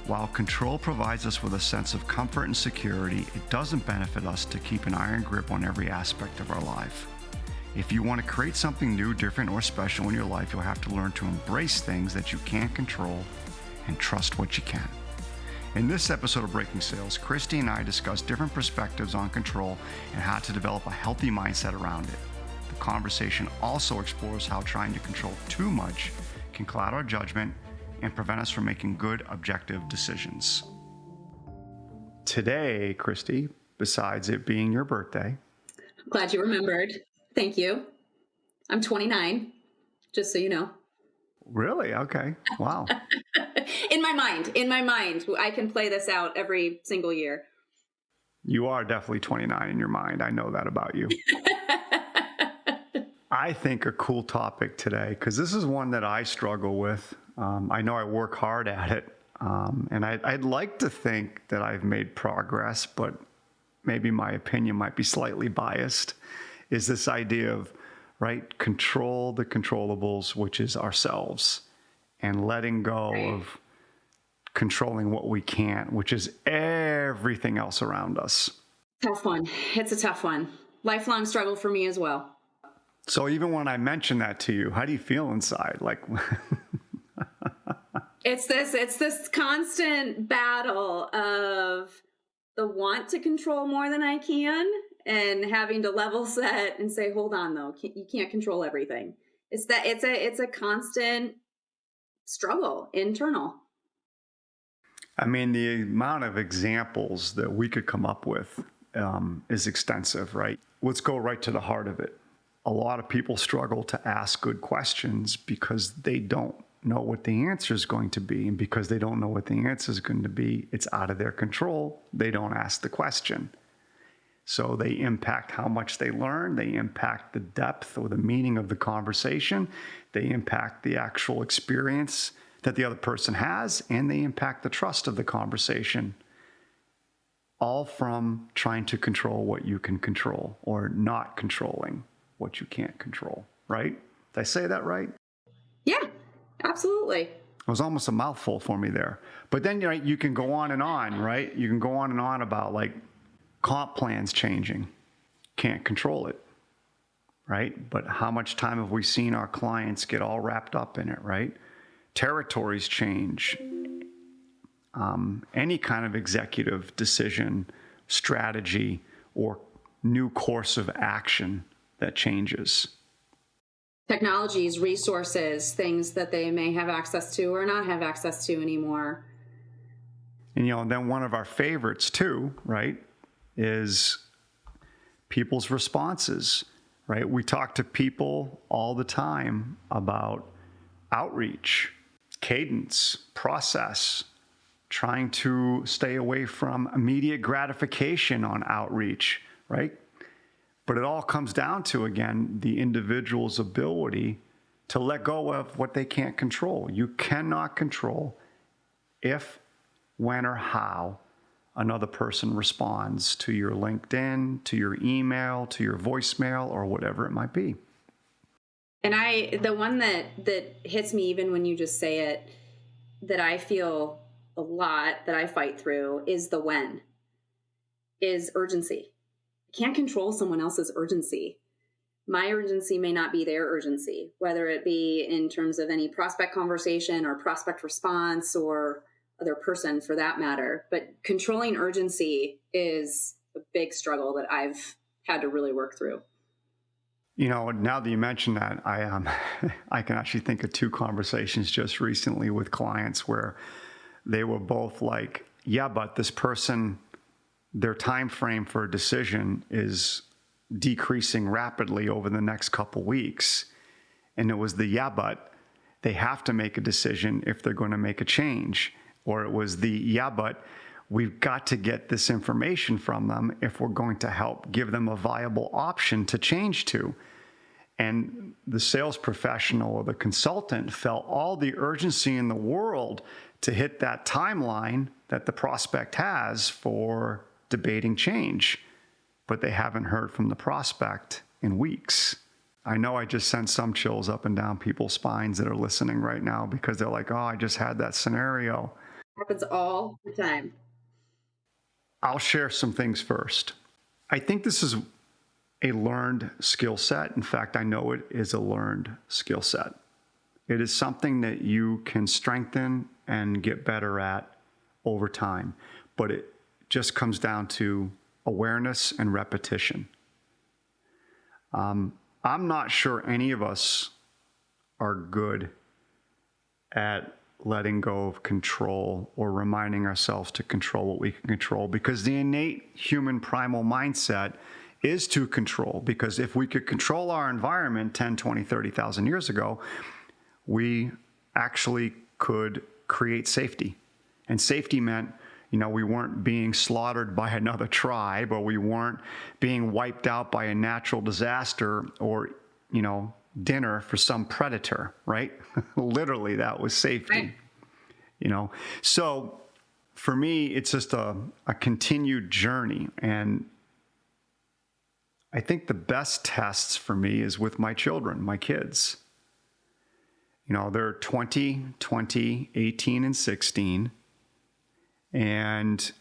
While control provides us with a sense of comfort and security, it doesn't benefit us to keep an iron grip on every aspect of our life. If you want to create something new, different, or special in your life, you'll have to learn to embrace things that you can't control and trust what you can. In this episode of Breaking Sales, Kristie and I discuss different perspectives on control and how to develop a healthy mindset around it. The conversation also explores how trying to control too much can cloud our judgment and prevent us from making good, objective decisions. Today, Kristie, besides it being your birthday. I'm glad you remembered. Thank you. I'm 29, just so you know. Really? Okay. Wow. In my mind, I can play this out every single year. You are definitely 29 in your mind. I know that about you. I think a cool topic today, because this is one that I struggle with. I know I work hard at it, and I'd like to think that I've made progress, but maybe my opinion might be slightly biased, is this idea of, right, control the controllables, which is ourselves, and letting go of controlling what we can't, which is everything else around us. Tough one. It's a tough one. Lifelong struggle for me as well. So even when I mention that to you, how do you feel inside? Like, It's this constant battle of the want to control more than I can and having to level set and say, hold on though, you can't control everything. It's a constant struggle, internal. I mean, the amount of examples that we could come up with is extensive, right? Let's go right to the heart of it. A lot of people struggle to ask good questions because they don't know what the answer is going to be. And because they don't know what the answer is going to be, it's out of their control. They don't ask the question. So they impact how much they learn. They impact the depth or the meaning of the conversation. They impact the actual experience that the other person has, and they impact the trust of the conversation. All from trying to control what you can control or not controlling what you can't control, right? Did I say that right? Yeah, absolutely. It was almost a mouthful for me there. But then, right, you can go on and on, right? You can go on and on about like comp plans changing. Can't control it, right? But how much time have we seen our clients get all wrapped up in it, right? Territories change. Any kind of executive decision, strategy, or new course of action that changes. Technologies, resources, things that they may have access to or not have access to anymore. And, and then one of our favorites too, right, is people's responses, right? We talk to people all the time about outreach, cadence, process, trying to stay away from immediate gratification on outreach, right? But it all comes down to, again, the individual's ability to let go of what they can't control. You cannot control if, when, or how another person responds to your LinkedIn, to your email, to your voicemail, or whatever it might be. And the one that hits me even when you just say it, that I feel a lot, that I fight through, is the when, is urgency. I can't control someone else's urgency. My urgency may not be their urgency, whether it be in terms of any prospect conversation or prospect response or other person for that matter. But controlling urgency is a big struggle that I've had to really work through. Now that you mention that, I can actually think of two conversations just recently with clients where they were both like, yeah, but this person, their time frame for a decision is decreasing rapidly over the next couple weeks. And it was the yeah, but they have to make a decision if they're going to make a change. Or it was the yeah, but we've got to get this information from them if we're going to help give them a viable option to change to. And the sales professional or the consultant felt all the urgency in the world to hit that timeline that the prospect has for debating change, but they haven't heard from the prospect in weeks. I know I just sent some chills up and down people's spines that are listening right now because they're like, oh, I just had that scenario. Happens all the time. I'll share some things first. I think this is a learned skill set. In fact, I know it is a learned skill set. It is something that you can strengthen and get better at over time, but it just comes down to awareness and repetition. I'm not sure any of us are good at letting go of control or reminding ourselves to control what we can control, because the innate human primal mindset is to control. Because if we could control our environment 10, 20, 30,000 years ago, we actually could create safety. And safety meant, we weren't being slaughtered by another tribe, or we weren't being wiped out by a natural disaster, or, dinner for some predator, right? Literally, that was safety, Right. So for me, it's just a continued journey. And I think the best tests for me is with my children, my kids. They're 20, 18, and 16. And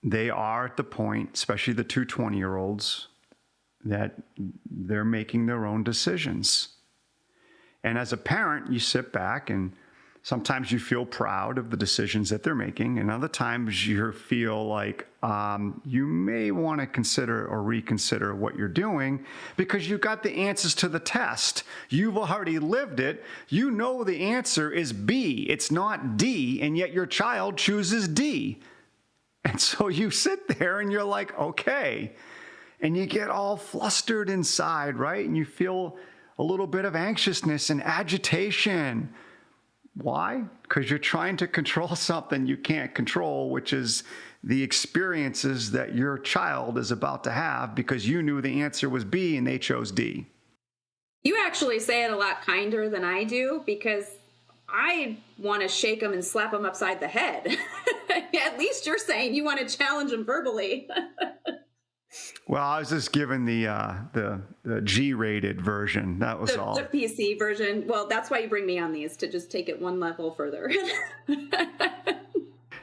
they are at the point, especially the two 20-year-olds, that they're making their own decisions. And as a parent, you sit back and sometimes you feel proud of the decisions that they're making. And other times you feel like you may want to consider or reconsider what you're doing, because you got the answers to the test. You've already lived it. You know the answer is B. It's not D. And yet your child chooses D. And so you sit there and you're like, okay. And you get all flustered inside, right? And you feel a little bit of anxiousness and agitation. Why? Because you're trying to control something you can't control, which is the experiences that your child is about to have, because you knew the answer was B and they chose D. You actually say it a lot kinder than I do, because I want to shake them and slap them upside the head. At least you're saying you want to challenge them verbally. Well, I was just given the G-rated version. That was all. The PC version. Well, that's why you bring me on these, to just take it one level further.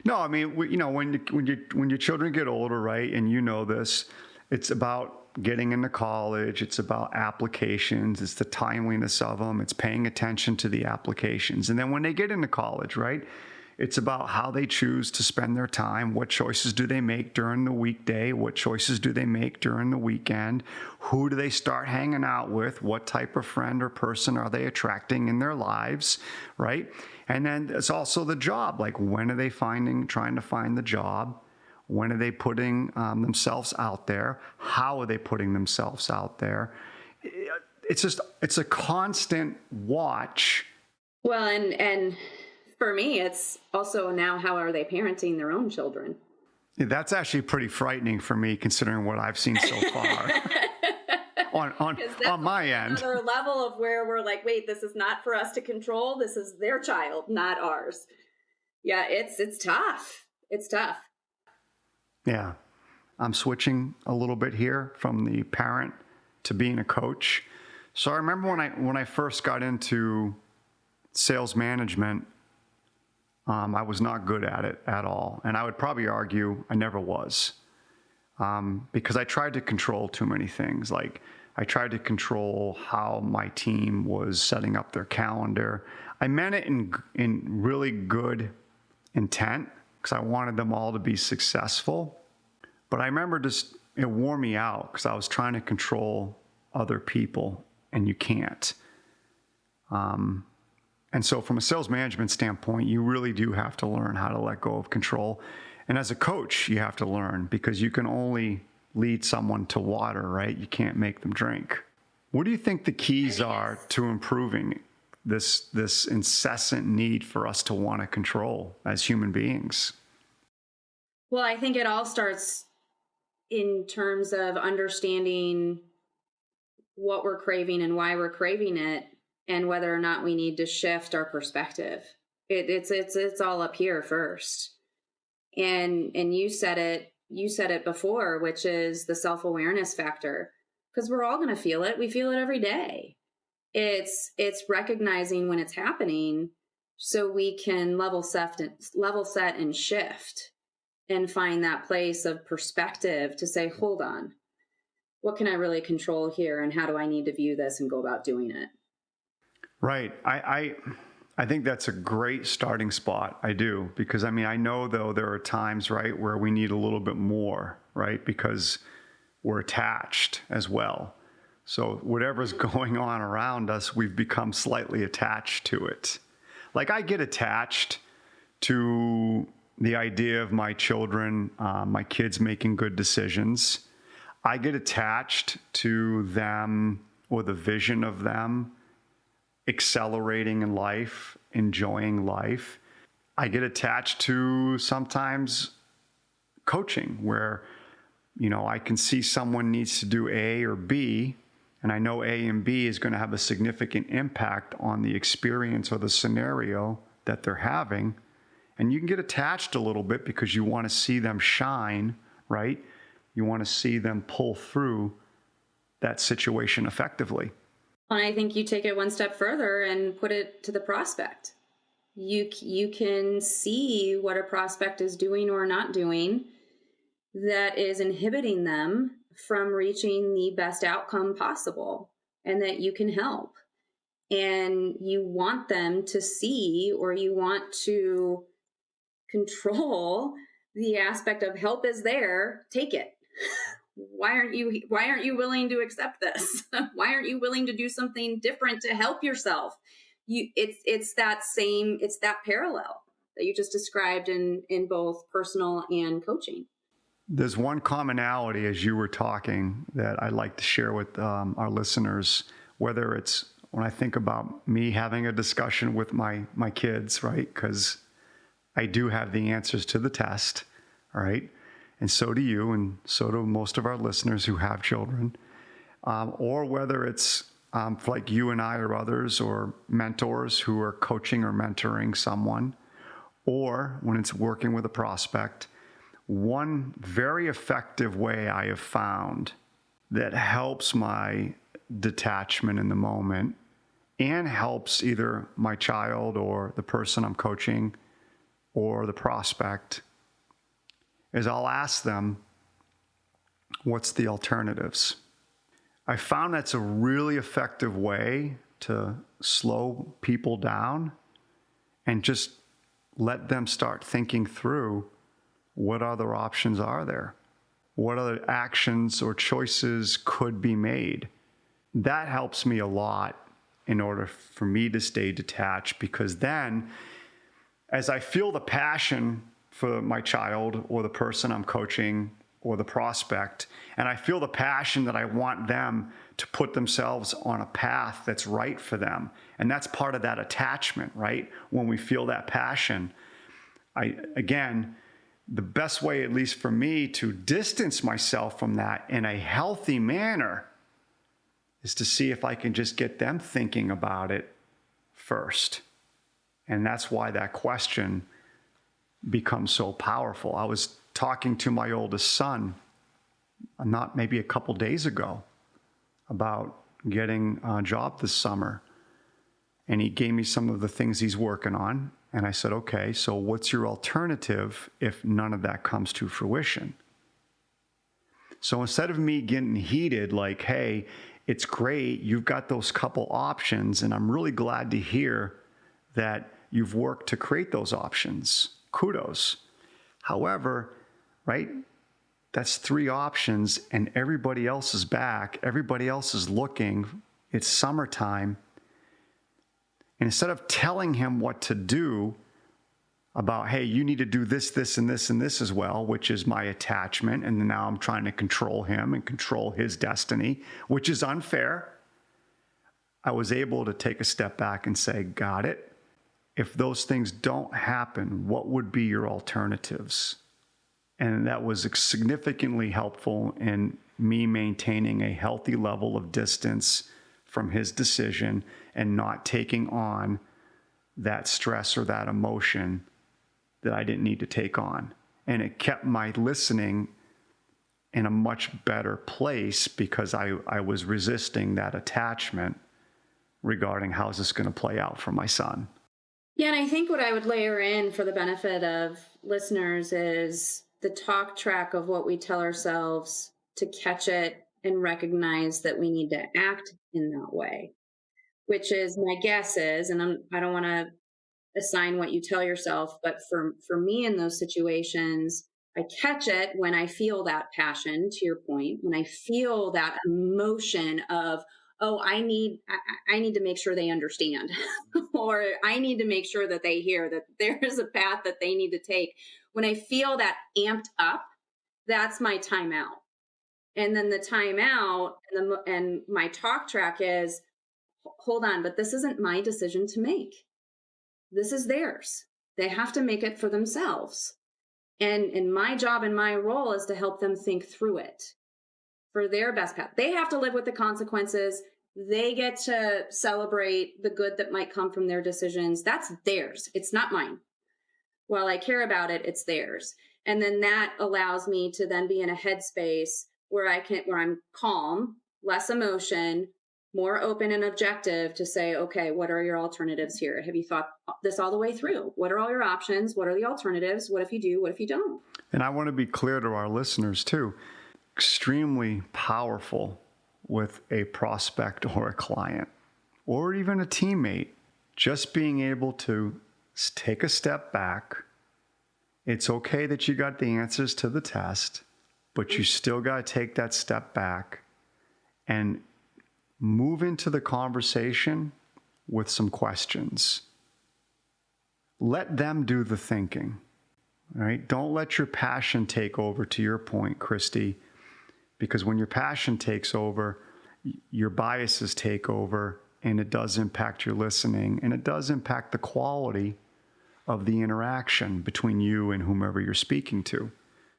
No, I mean, when your children get older, right, and this, it's about getting into college. It's about applications. It's the timeliness of them. It's paying attention to the applications. And then when they get into college, right, it's about how they choose to spend their time. What choices do they make during the weekday? What choices do they make during the weekend? Who do they start hanging out with? What type of friend or person are they attracting in their lives, right? And then it's also the job. Like, when are they trying to find the job? When are they putting themselves out there? How are they putting themselves out there? It's a constant watch. Well, and for me, it's also now, how are they parenting their own children? That's actually pretty frightening for me, considering what I've seen so far on my end. Another level of where we're like, wait, this is not for us to control. This is their child, not ours. Yeah, it's tough. It's tough. Yeah. I'm switching a little bit here from the parent to being a coach. So I remember when I first got into sales management, I was not good at it at all. And I would probably argue I never was, because I tried to control too many things. Like, I tried to control how my team was setting up their calendar. I meant it in really good intent, because I wanted them all to be successful. But I remember it wore me out, because I was trying to control other people, and you can't. And so from a sales management standpoint, you really do have to learn how to let go of control. And as a coach, you have to learn, because you can only lead someone to water, right? You can't make them drink. What do you think the keys are to improving this incessant need for us to want to control as human beings? Well, I think it all starts in terms of understanding what we're craving and why we're craving it, and whether or not we need to shift our perspective. It's all up here first. And you said it before, which is the self-awareness factor, because we're all going to feel it. We feel it every day. It's recognizing when it's happening so we can level set and shift and find that place of perspective to say, hold on, what can I really control here, and how do I need to view this and go about doing it? Right. I think that's a great starting spot. I do, because I mean, I know though there are times, right, where we need a little bit more, right, because we're attached as well. So whatever's going on around us, we've become slightly attached to it. Like I get attached to the idea of my children, my kids making good decisions. I get attached to them or the vision of them accelerating in life, enjoying life. I get attached to sometimes coaching where, I can see someone needs to do A or B, and I know A and B is going to have a significant impact on the experience or the scenario that they're having. And you can get attached a little bit because you want to see them shine, right? You want to see them pull through that situation effectively. And I think you take it one step further and put it to the prospect. You can see what a prospect is doing or not doing that is inhibiting them from reaching the best outcome possible, and that you can help. And you want them to see, or you want to control the aspect of help is there, take it. Why aren't you willing to accept this? Why aren't you willing to do something different to help yourself? It's that parallel that you just described in both personal and coaching. There's one commonality as you were talking that I'd like to share with our listeners, whether it's when I think about me having a discussion with my kids, right? Because I do have the answers to the test, all right? And so do you, and so do most of our listeners who have children. Or whether it's like you and I or others, or mentors who are coaching or mentoring someone, or when it's working with a prospect. One very effective way I have found that helps my detachment in the moment and helps either my child or the person I'm coaching or the prospect is I'll ask them, what's the alternatives? I found that's a really effective way to slow people down and just let them start thinking through what other options are there? What other actions or choices could be made? That helps me a lot in order for me to stay detached, because then as I feel the passion for my child or the person I'm coaching or the prospect, and I feel the passion that I want them to put themselves on a path that's right for them. And that's part of that attachment, right? When we feel that passion, the best way, at least for me, to distance myself from that in a healthy manner is to see if I can just get them thinking about it first. And that's why that question becomes so powerful. I was talking to my oldest son, not maybe a couple days ago, about getting a job this summer. And he gave me some of the things he's working on. And I said, okay, so what's your alternative if none of that comes to fruition? So instead of me getting heated, like, hey, it's great, you've got those couple options, and I'm really glad to hear that you've worked to create those options. Kudos. However, right, that's 3 options, and everybody else is back. Everybody else is looking. It's summertime. And instead of telling him what to do about, hey, you need to do this, this, and this, and this as well, which is my attachment, and now I'm trying to control him and control his destiny, which is unfair, I was able to take a step back and say, got it. If those things don't happen, what would be your alternatives? And that was significantly helpful in me maintaining a healthy level of distance from his decision and not taking on that stress or that emotion that I didn't need to take on. And it kept my listening in a much better place because I was resisting that attachment regarding how's this going to play out for my son. Yeah, and I think what I would layer in for the benefit of listeners is the talk track of what we tell ourselves to catch it and recognize that we need to act in that way, which is my guess is, and I don't want to assign what you tell yourself, but for me in those situations, I catch it when I feel that passion, to your point, when I feel that emotion of, oh, I need to make sure they understand, or I need to make sure that they hear that there is a path that they need to take. When I feel that amped up, that's my timeout. And then the timeout and my talk track is, hold on, but this isn't my decision to make. This is theirs. They have to make it for themselves. And my job and my role is to help them think through it for their best path. They have to live with the consequences. They get to celebrate the good that might come from their decisions. That's theirs. It's not mine. While I care about it, it's theirs. And then that allows me to then be in a headspace where I'm calm, less emotion, more open and objective to say, okay, what are your alternatives here? Have you thought this all the way through? What are all your options? What are the alternatives? What if you do? What if you don't? And I want to be clear to our listeners too, extremely powerful with a prospect or a client or even a teammate, just being able to take a step back. It's okay that you got the answers to the test, but you still got to take that step back and move into the conversation with some questions. Let them do the thinking, right? Don't let your passion take over, to your point, Kristie, because when your passion takes over, your biases take over, and it does impact your listening, and it does impact the quality of the interaction between you and whomever you're speaking to.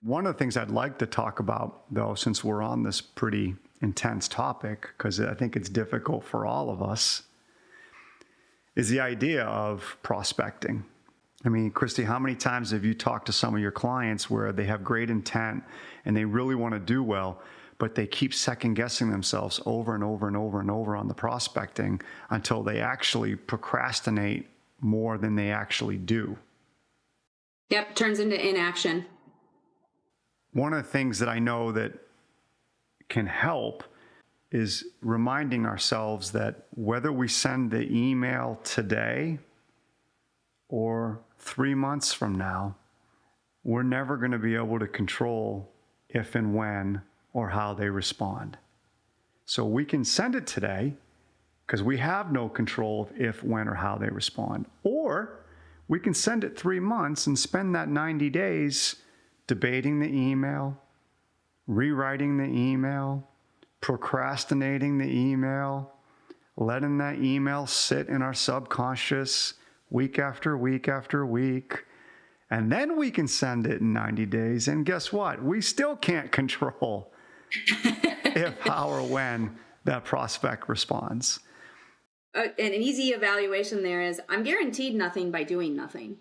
One of the things I'd like to talk about, though, since we're on this pretty intense topic, because I think it's difficult for all of us, is the idea of prospecting. I mean, Kristie, how many times have you talked to some of your clients where they have great intent and they really want to do well, but they keep second guessing themselves over and over and over and over on the prospecting until they actually procrastinate more than they actually do? Yep, turns into inaction. One of the things that I know that can help is reminding ourselves that whether we send the email today or 3 months from now, we're never going to be able to control if and when or how they respond. So we can send it today because we have no control of if, when, or how they respond. Or we can send it 3 months and spend that 90 days debating the email, rewriting the email, procrastinating the email, letting that email sit in our subconscious week after week after week. And then we can send it in 90 days. And guess what? We still can't control if, how, or when that prospect responds. An easy evaluation there is, I'm guaranteed nothing by doing nothing.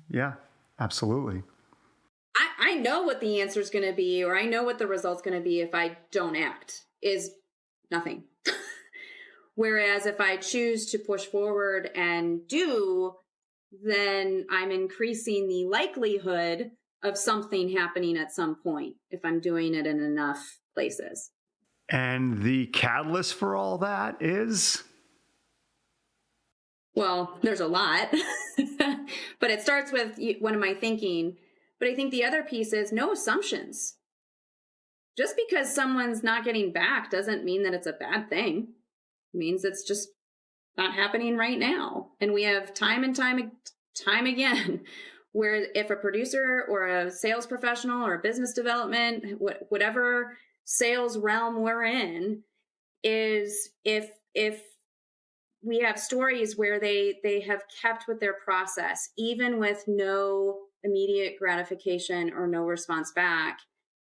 Yeah, absolutely. I know what the answer is going to be, or I know what the result's going to be if I don't act, is nothing. Whereas if I choose to push forward and do, then I'm increasing the likelihood of something happening at some point if I'm doing it in enough places. And the catalyst for all that is? Well, there's a lot, but it starts with, what am I thinking? But I think the other piece is no assumptions. Just because someone's not getting back doesn't mean that it's a bad thing. It means it's just not happening right now. And we have time and time again, where if a producer or a sales professional or business development, whatever sales realm we're in, is if we have stories where they have kept with their process, even with no immediate gratification or no response back.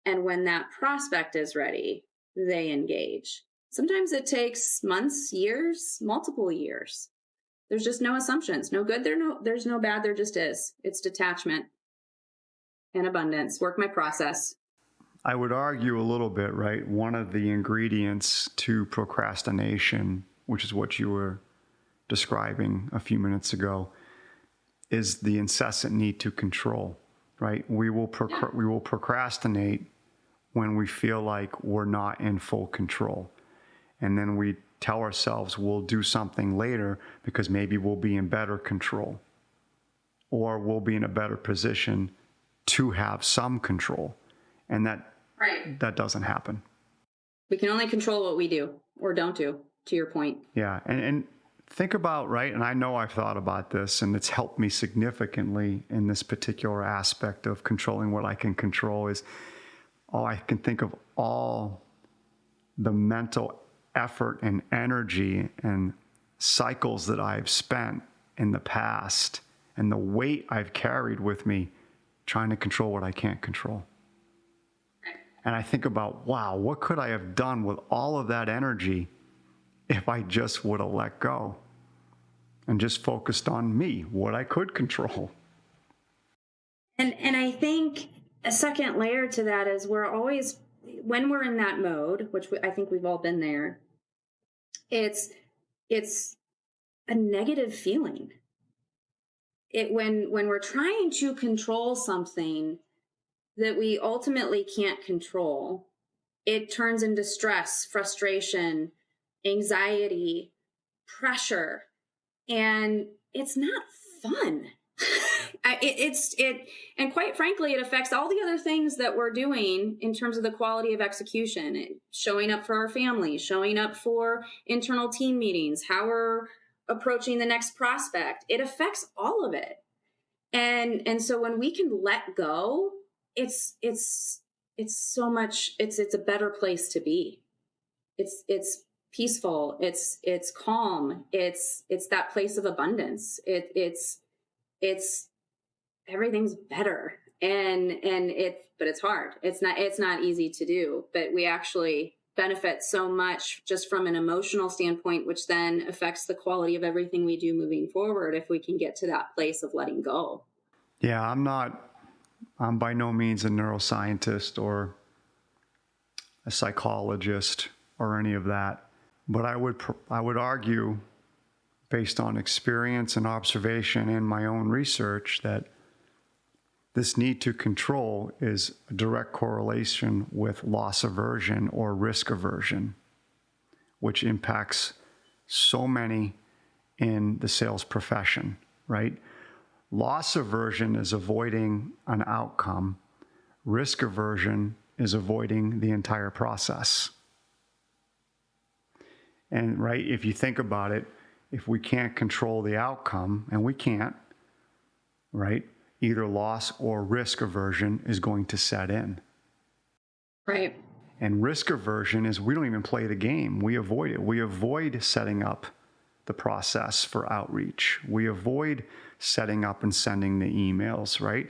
And when that prospect is ready, they engage. Sometimes it takes months, years, multiple years. There's just no assumptions. No good, there's no bad, there just is. It's detachment and abundance. Work my process. I would argue a little bit, right? One of the ingredients to procrastination, which is what you were describing a few minutes ago, is the incessant need to control, right? We will procrastinate when we feel like we're not in full control. And then we tell ourselves we'll do something later because maybe we'll be in better control, or we'll be in a better position to have some control. And that doesn't happen. We can only control what we do or don't do, to your point. Yeah. And think about, right? And I know I've thought about this, and it's helped me significantly in this particular aspect of controlling what I can control is, I can think of all the mental effort and energy and cycles that I've spent in the past and the weight I've carried with me trying to control what I can't control. And I think about, wow, what could I have done with all of that energy if I just would have let go and just focused on me, what I could control? And I think a second layer to that is we're always, when we're in that mode, which I think we've all been there, it's a negative feeling. When we're trying to control something that we ultimately can't control, it turns into stress, frustration, anxiety, pressure, and it's not fun. And quite frankly, it affects all the other things that we're doing in terms of the quality of execution, showing up for our family, showing up for internal team meetings, how we're approaching the next prospect. It affects all of it. And so when we can let go, it's so much, it's a better place to be. It's peaceful. It's calm. It's that place of abundance. It's everything's better. But it's hard. It's not easy to do, but we actually benefit so much just from an emotional standpoint, which then affects the quality of everything we do moving forward if we can get to that place of letting go. Yeah, I'm by no means a neuroscientist or a psychologist or any of that, but I would argue, based on experience and observation and my own research, that this need to control is a direct correlation with loss aversion or risk aversion, which impacts so many in the sales profession, right? Loss aversion is avoiding an outcome. Risk aversion is avoiding the entire process. And right, if you think about it, if we can't control the outcome, and we can't, right, either loss or risk aversion is going to set in. Right. And risk aversion is we don't even play the game. We avoid it. We avoid setting up the process for outreach. We avoid setting up and sending the emails, right?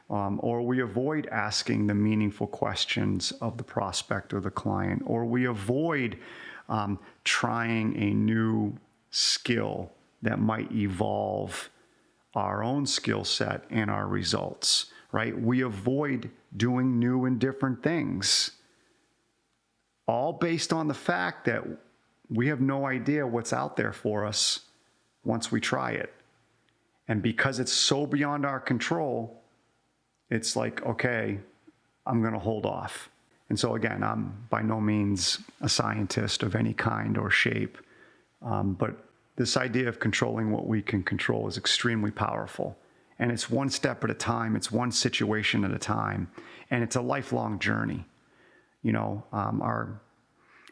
Or we avoid asking the meaningful questions of the prospect or the client, or we avoid trying a new skill that might evolve our own skill set and our results, right? We avoid doing new and different things, all based on the fact that we have no idea what's out there for us once we try it. And because it's so beyond our control, it's like, okay, I'm going to hold off. And so again, I'm by no means a scientist of any kind or shape, but this idea of controlling what we can control is extremely powerful. And it's one step at a time. It's one situation at a time. And it's a lifelong journey. You know,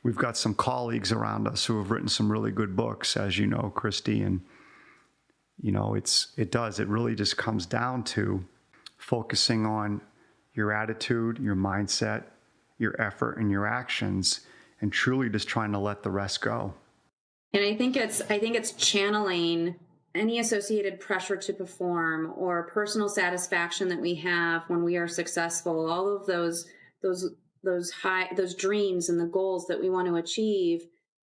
we've got some colleagues around us who have written some really good books, as you know, Kristie. And, you know, it really just comes down to focusing on your attitude, your mindset, your effort, and your actions, and truly just trying to let the rest go. And I think it's channeling any associated pressure to perform or personal satisfaction that we have when we are successful. All of those dreams and the goals that we want to achieve,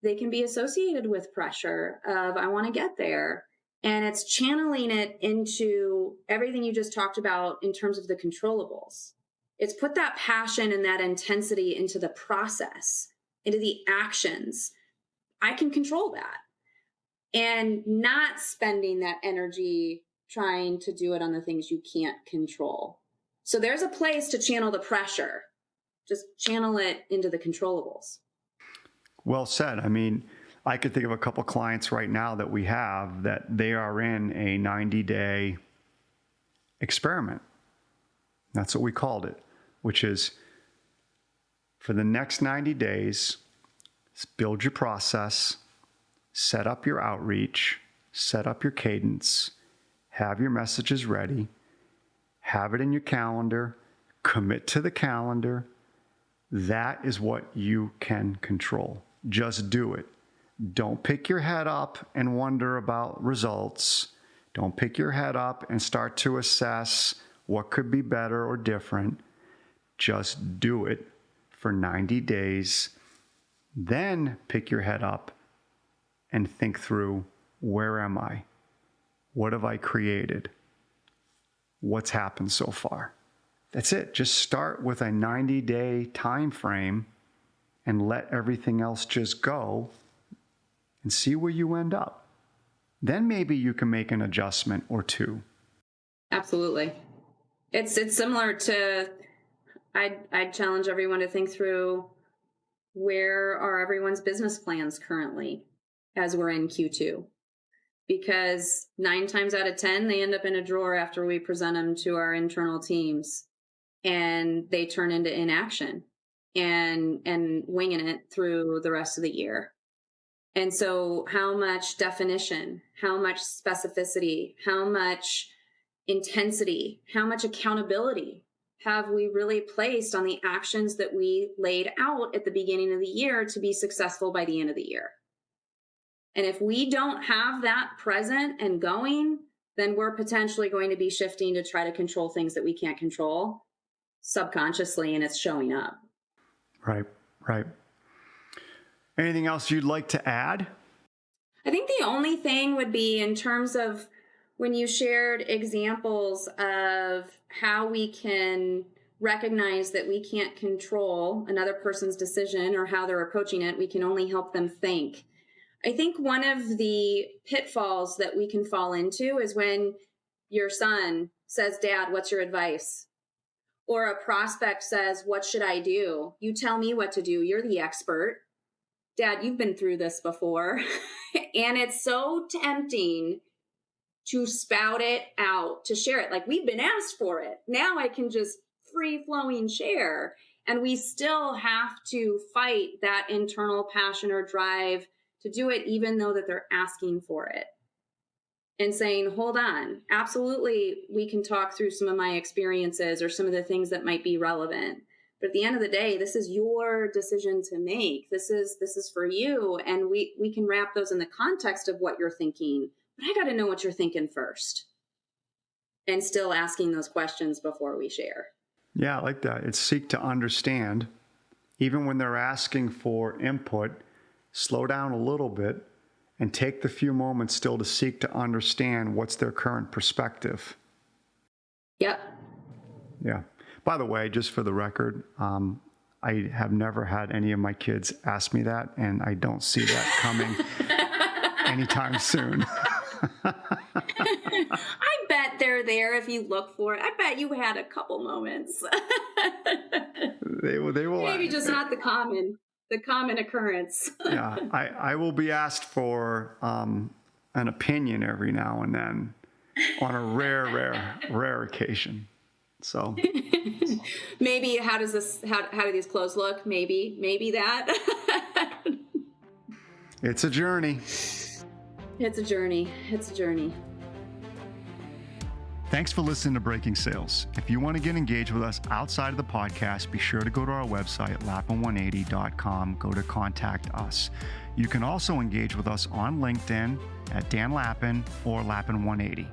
they can be associated with pressure of I want to get there. And it's channeling it into everything you just talked about in terms of the controllables. It's put that passion and that intensity into the process, into the actions. I can control that, and not spending that energy trying to do it on the things you can't control. So there's a place to channel the pressure. Just channel it into the controllables. Well said. I mean, I could think of a couple clients right now that we have that they are in a 90-day experiment. That's what we called it, which is for the next 90 days, build your process, set up your outreach, set up your cadence, have your messages ready, have it in your calendar, commit to the calendar. That is what you can control. Just do it. Don't pick your head up and wonder about results. Don't pick your head up and start to assess what could be better or different. Just do it for 90 days. Then pick your head up and think through, where am I? What have I created? What's happened so far? That's it. Just start with a 90-day time frame and let everything else just go and see where you end up. Then maybe you can make an adjustment or two. Absolutely. It's similar to, I'd challenge everyone to think through, where are everyone's business plans currently as we're in Q2? Because 9 times out of 10, they end up in a drawer after we present them to our internal teams, and they turn into inaction and winging it through the rest of the year. And so how much definition, how much specificity, how much intensity, how much accountability have we really placed on the actions that we laid out at the beginning of the year to be successful by the end of the year? And if we don't have that present and going, then we're potentially going to be shifting to try to control things that we can't control subconsciously, and it's showing up. Right, right. Anything else you'd like to add? I think the only thing would be in terms of when you shared examples of how we can recognize that we can't control another person's decision or how they're approaching it, we can only help them think. I think one of the pitfalls that we can fall into is when your son says, "Dad, what's your advice?" Or a prospect says, "What should I do? You tell me what to do. You're the expert. Dad, you've been through this before." And it's so tempting to spout it out, to share it. Like, we've been asked for it. Now I can just free-flowing share. And we still have to fight that internal passion or drive to do it, even though that they're asking for it. And saying, hold on, absolutely, we can talk through some of my experiences or some of the things that might be relevant. But at the end of the day, this is your decision to make. This is for you. And we can wrap those in the context of what you're thinking. But I got to know what you're thinking first. And still asking those questions before we share. Yeah, I like that. It's seek to understand. Even when they're asking for input, slow down a little bit and take the few moments still to seek to understand what's their current perspective. Yep. Yeah. By the way, just for the record, I have never had any of my kids ask me that, and I don't see that coming anytime soon. I bet they're there if you look for it. I bet you had a couple moments. They will. Maybe just not the common occurrence. Yeah, I will be asked for an opinion every now and then on a rare occasion. So maybe how do these clothes look? Maybe that. It's a journey. It's a journey. Thanks for listening to Breaking Sales. If you want to get engaged with us outside of the podcast, be sure to go to our website, lappin180.com. Go to contact us. You can also engage with us on LinkedIn at Dan Lappin or Lappin180.